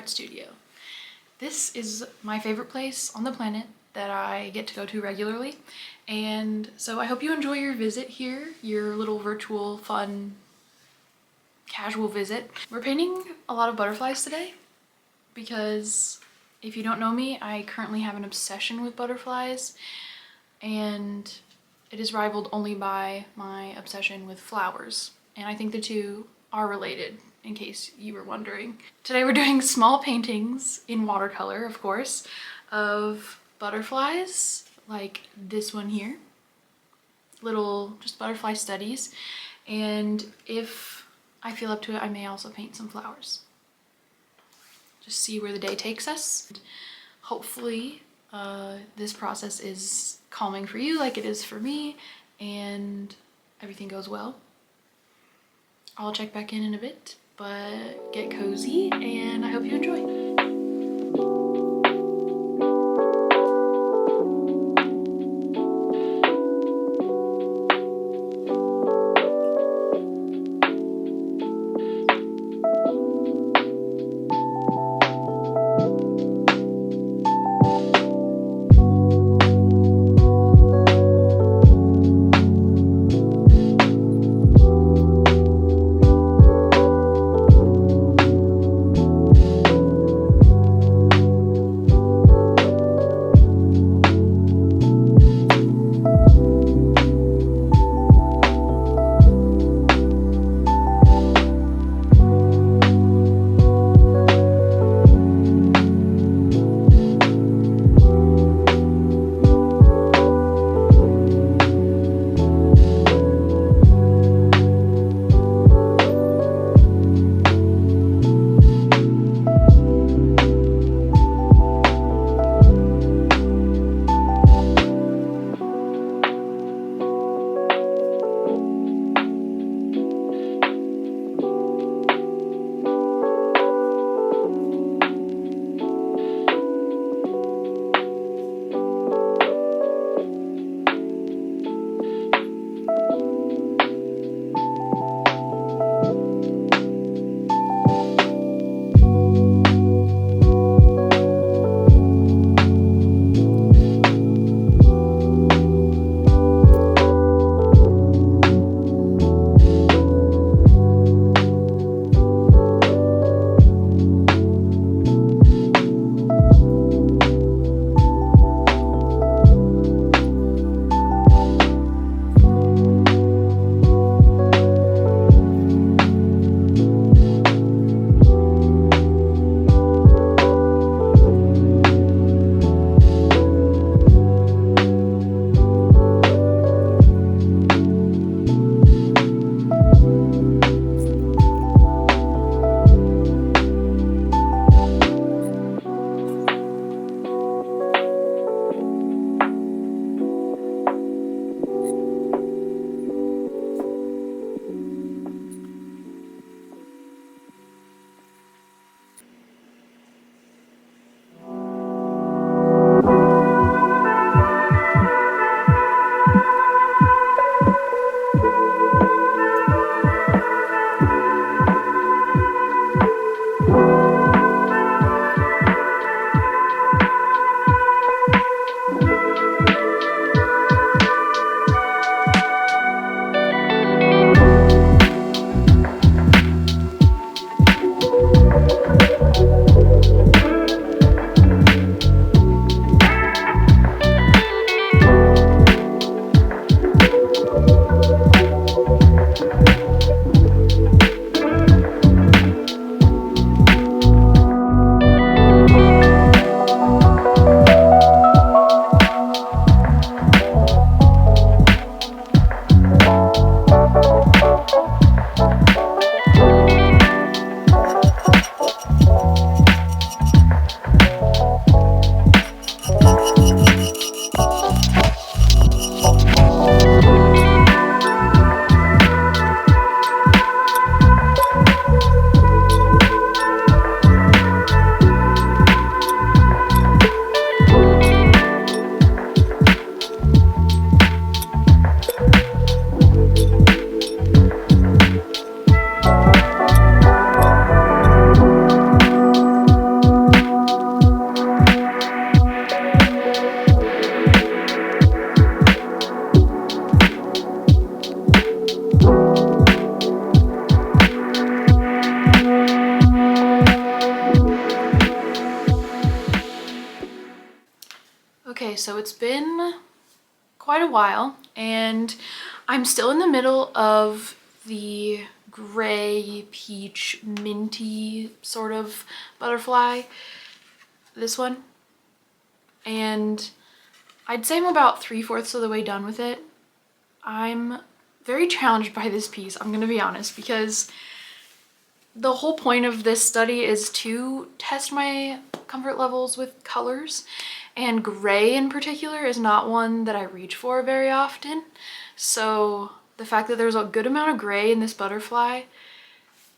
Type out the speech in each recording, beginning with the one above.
art studio. This is my favorite place on the planet that I get to go to regularly, and so I hope you enjoy your visit here, your little virtual fun casual visit. We're painting a lot of butterflies today because if you don't know me, I currently have an obsession with butterflies, and it is rivaled only by my obsession with flowers, and I think the two are related, in case you were wondering. Today we're doing small paintings in watercolor, of course, of butterflies, like this one here. Little just butterfly studies, and if I feel up to it, I may also paint some flowers. Just see where the day takes us. Hopefully this process is calming for you like it is for me, and everything goes well. I'll check back in a bit, but get cozy, and I hope you enjoy. it's been quite a while, and I'm still in the middle of the gray, peach, minty sort of butterfly, this one. And I'd say I'm about 3/4 of the way done with it. I'm very challenged by this piece, I'm gonna be honest, because the whole point of this study is to test my comfort levels with colors, and gray in particular is not one that I reach for very often. So the fact that there's a good amount of gray in this butterfly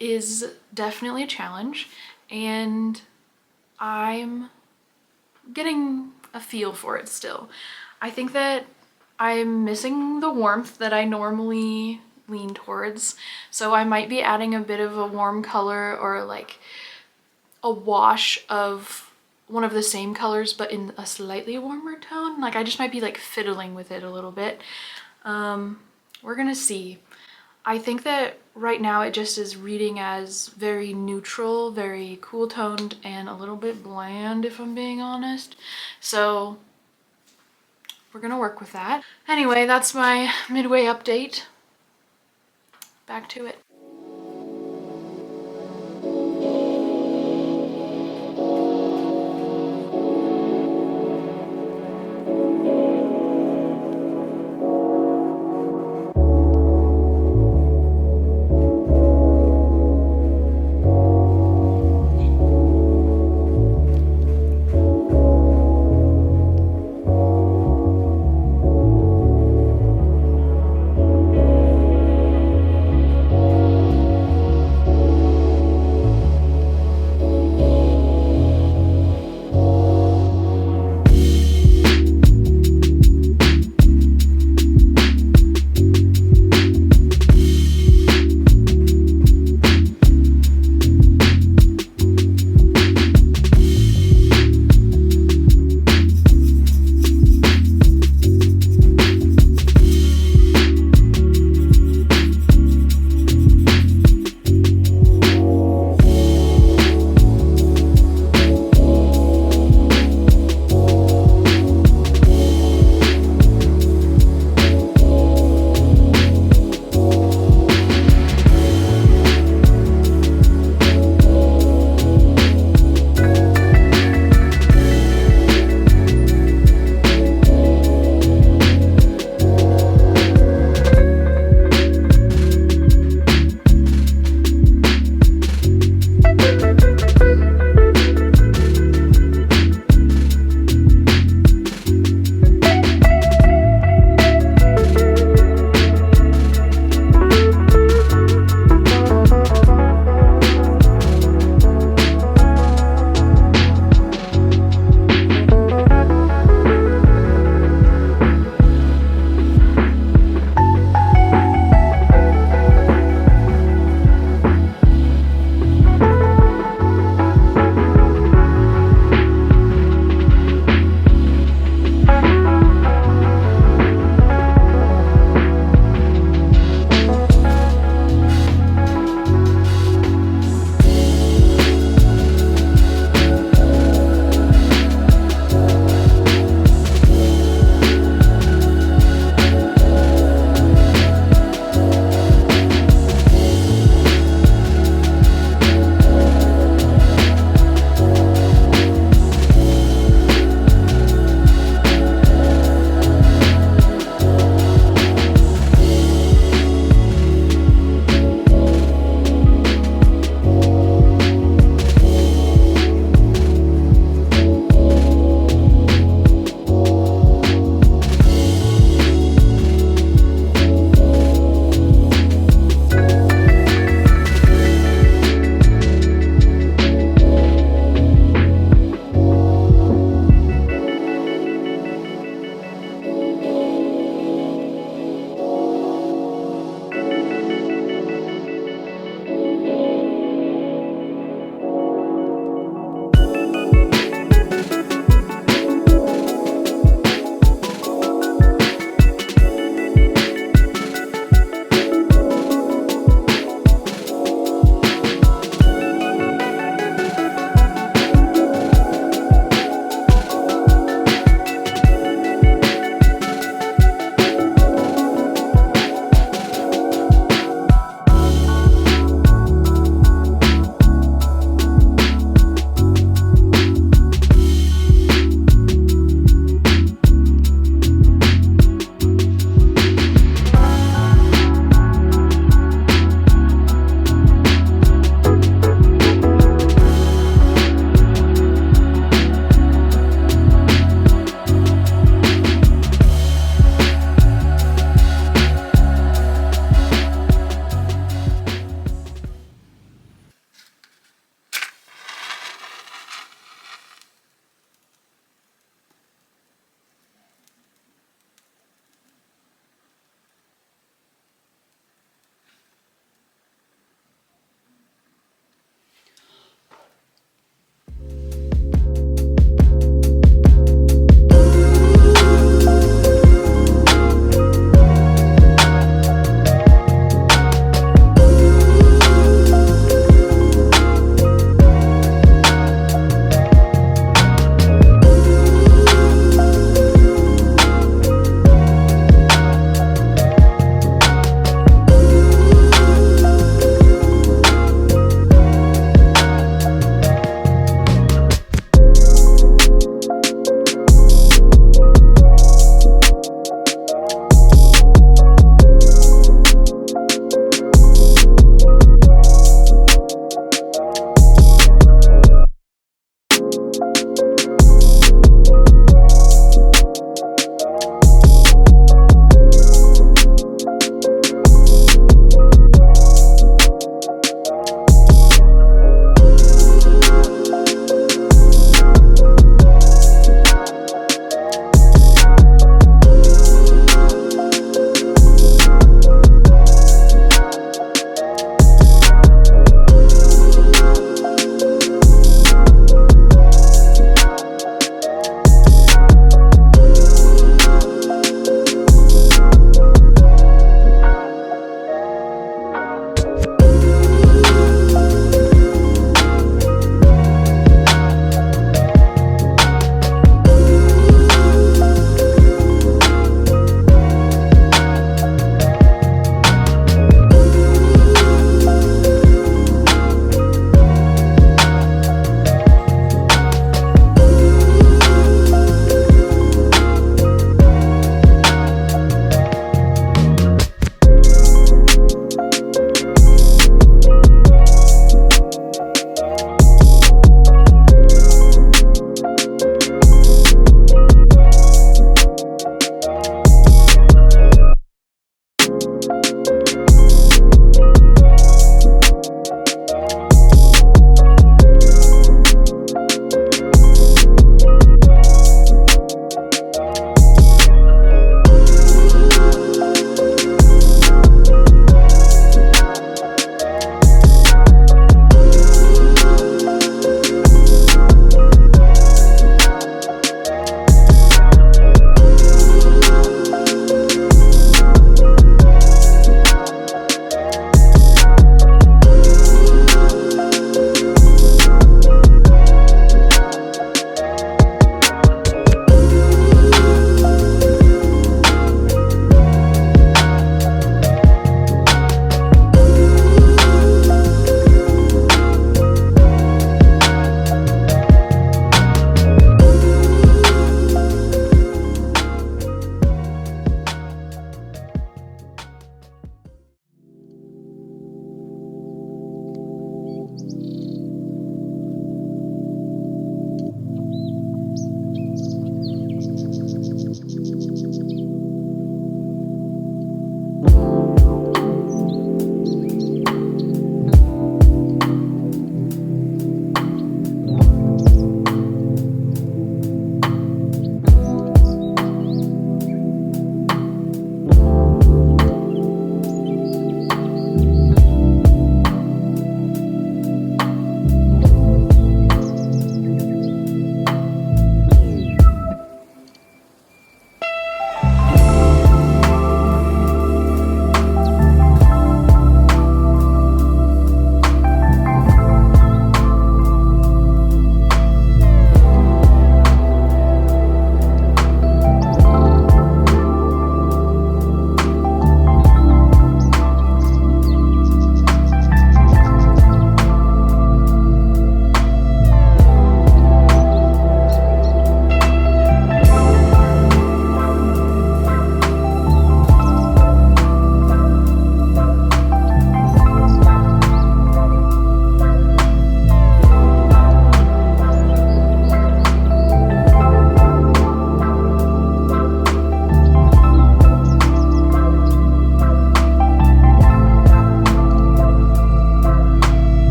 is definitely a challenge, and I'm getting a feel for it still. I think that I'm missing the warmth that I normally lean towards, so I might be adding a bit of a warm color or like a wash of one of the same colors but in a slightly warmer tone. Like I just might be like fiddling with it a little bit. We're gonna see. I think that right now it just is reading as very neutral, very cool toned, and a little bit bland if I'm being honest. So we're gonna work with that. Anyway, that's my midway update. Back to it.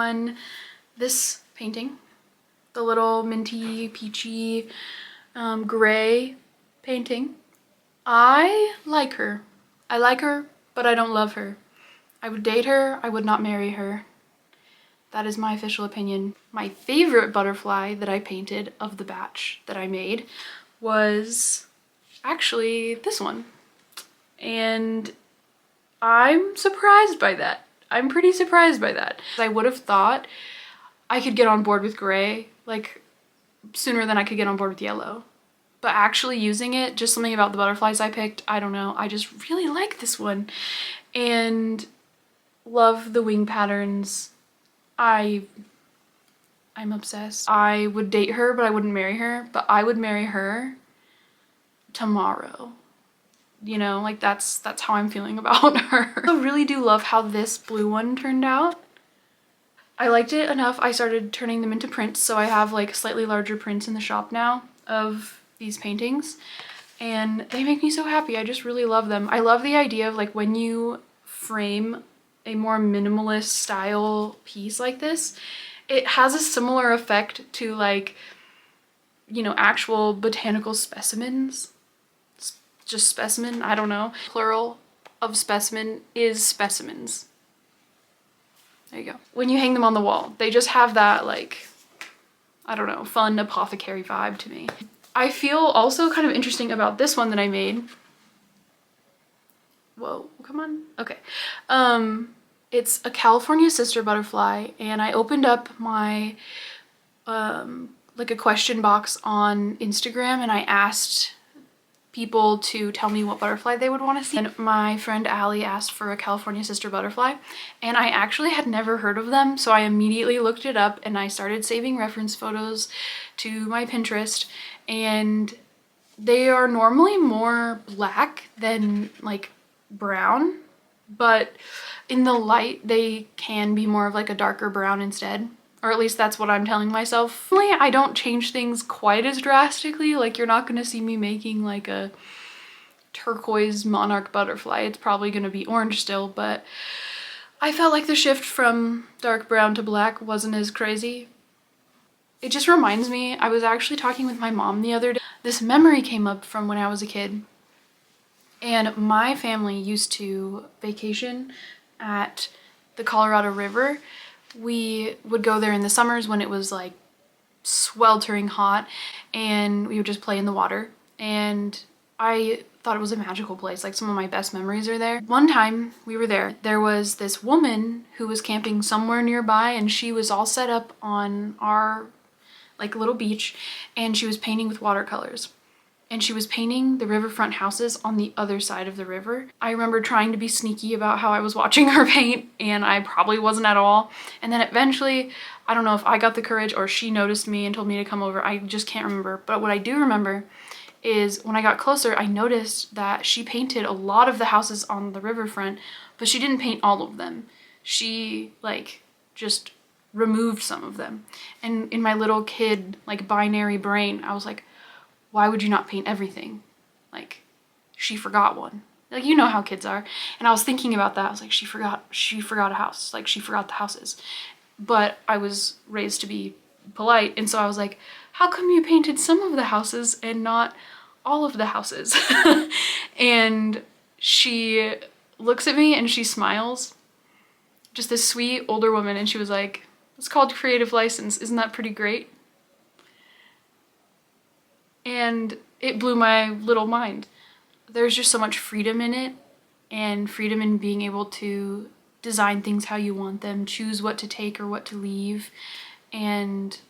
on this painting, the little minty, peachy, gray painting. I like her. I like her, but I don't love her. I would date her, I would not marry her. That is my official opinion. My favorite butterfly that I painted of the batch that I made was actually this one. And I'm surprised by that. I'm pretty surprised by that. I would have thought I could get on board with gray like sooner than I could get on board with yellow. But actually using it, just something about the butterflies I picked, I don't know, I just really like this one. And love the wing patterns. I'm obsessed. I would date her, but I wouldn't marry her, but I would marry her tomorrow. You know, like that's how I'm feeling about her. I really do love how this blue one turned out. I liked it enough, I started turning them into prints, so I have like slightly larger prints in the shop now of these paintings, and they make me so happy. I just really love them. I love the idea of like when you frame a more minimalist style piece like this, it has a similar effect to like, you know, actual botanical specimens. Just specimen, I don't know. Plural of specimen is specimens. There you go. When you hang them on the wall, they just have that like, I don't know, fun apothecary vibe to me. I feel also kind of interesting about this one that I made. Whoa, come on. Okay. It's a California sister butterfly, and I opened up my like a question box on Instagram, and I asked people to tell me what butterfly they would want to see. And my friend Allie asked for a California sister butterfly, and I actually had never heard of them, so I immediately looked it up and I started saving reference photos to my Pinterest, and they are normally more black than like brown, but in the light they can be more of like a darker brown instead, or at least that's what I'm telling myself. I don't change things quite as drastically. Like you're not gonna see me making like a turquoise monarch butterfly. It's probably gonna be orange still, but I felt like the shift from dark brown to black wasn't as crazy. It just reminds me, I was actually talking with my mom the other day. This memory came up from when I was a kid, and my family used to vacation at the Colorado River. We would go there in the summers when it was like sweltering hot, and we would just play in the water, and I thought it was a magical place. Like some of my best memories are there. One time we were there, there was this woman who was camping somewhere nearby, and she was all set up on our like little beach, and she was painting with watercolors. And she was painting the riverfront houses on the other side of the river. I remember trying to be sneaky about how I was watching her paint, and I probably wasn't at all. And then eventually, I don't know if I got the courage or she noticed me and told me to come over. I just can't remember. But what I do remember is when I got closer, I noticed that she painted a lot of the houses on the riverfront, but she didn't paint all of them. She like just removed some of them. And in my little kid like binary brain, I was like, why would you not paint everything? Like, she forgot one. Like, you know how kids are. And I was thinking about that. I was like, she forgot a house. Like, she forgot the houses. But I was raised to be polite, and so I was like, how come you painted some of the houses and not all of the houses? And she looks at me and she smiles. Just this sweet older woman, and she was like, it's called creative license. Isn't that pretty great? And it blew my little mind. There's just so much freedom in it, and freedom in being able to design things how you want them, choose what to take or what to leave. And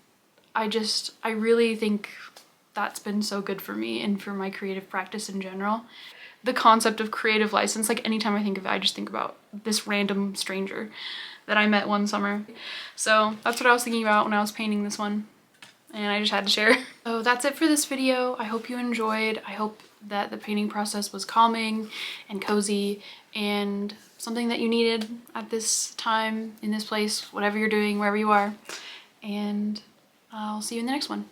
I really think that's been so good for me and for my creative practice in general. The concept of creative license, like anytime I think of it, I just think about this random stranger that I met one summer. So that's what I was thinking about when I was painting this one, and I just had to share. So that's it for this video. I hope you enjoyed. I hope that the painting process was calming and cozy and something that you needed at this time, in this place, whatever you're doing, wherever you are. And I'll see you in the next one.